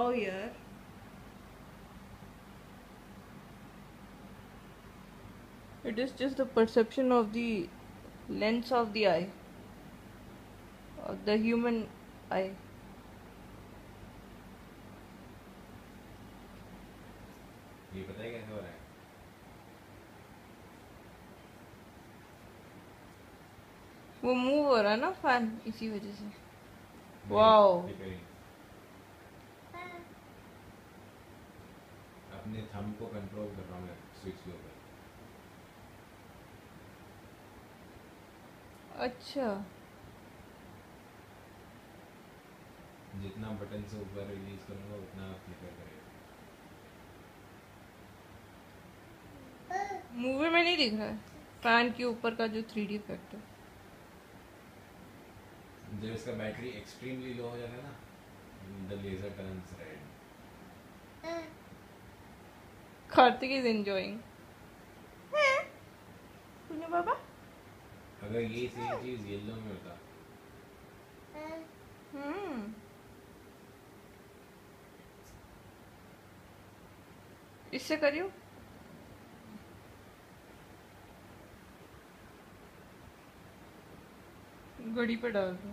Wow यार, it is just the perception of the lens of the eye, of the human eye. ये पता है कैसे हो रहा है? वो मूव हो रहा है ना फैन, इसी वजह से। वाओ, अपने थंब को कंट्रोल कर रहा हूँ मैं स्विच के ऊपर। अच्छा जितना बटन से ऊपर रिलीज करूँगा उतना फ्लिकर करेगा। मूवी में नहीं दिख रहा है फैन के ऊपर का जो 3D इफेक्ट है। जब इसका बैटरी एक्सट्रीमली लो हो जाता है ना, the laser turns red. Kartik is enjoying. बाबा अगर ये सेम चीज येलो में होता। इससे करियो। घड़ी पे डाल दो।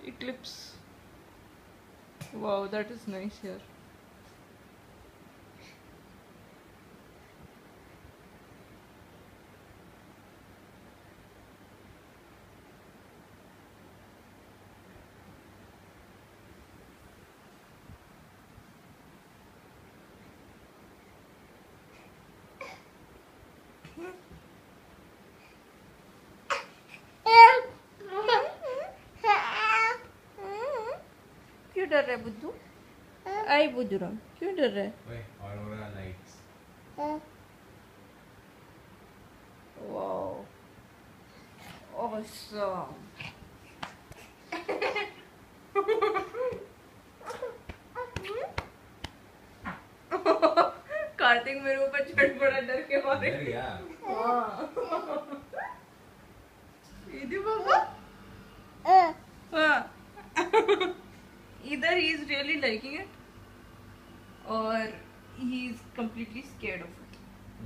Eclipse, wow that is nice यार। क्यों डर रहा है बुद्धू? आई बुद्धूराम, क्यों डर रहा है? ओए aurora lights. Wow awesome. Kartik मेरे ऊपर चढ़ पड़ा डर के मारे। डर गया। बाबा either he is really liking it or he is completely scared of it.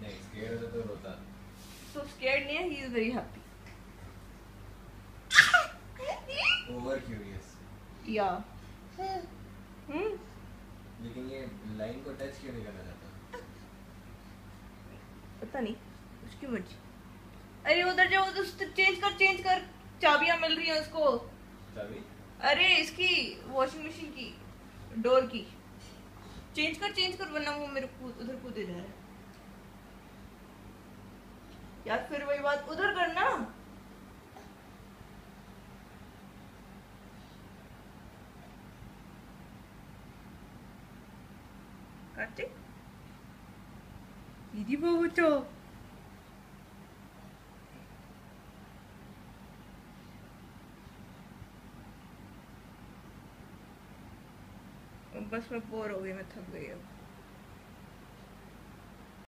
नहीं, स्केर्ड तो रोता। So scared नहीं है, he is very happy. Over curious. Yeah. लेकिन ये लाइन को टच क्यों नहीं करना चाहता? पता नहीं, उसकी मर्जी। अरे उधर जाओ, उधर चेंज कर, चाबियां मिल रही हैं उसको। चाबी? अरे इसकी वॉशिंग मशीन की डोर की चेंज कर वरना वो मेरे उधर कूदे जा रहा है यार। फिर वही बात, उधर करना। कार्तिक दीदी बहुत बस मैं बोर हो गई, मैं थक गई अब।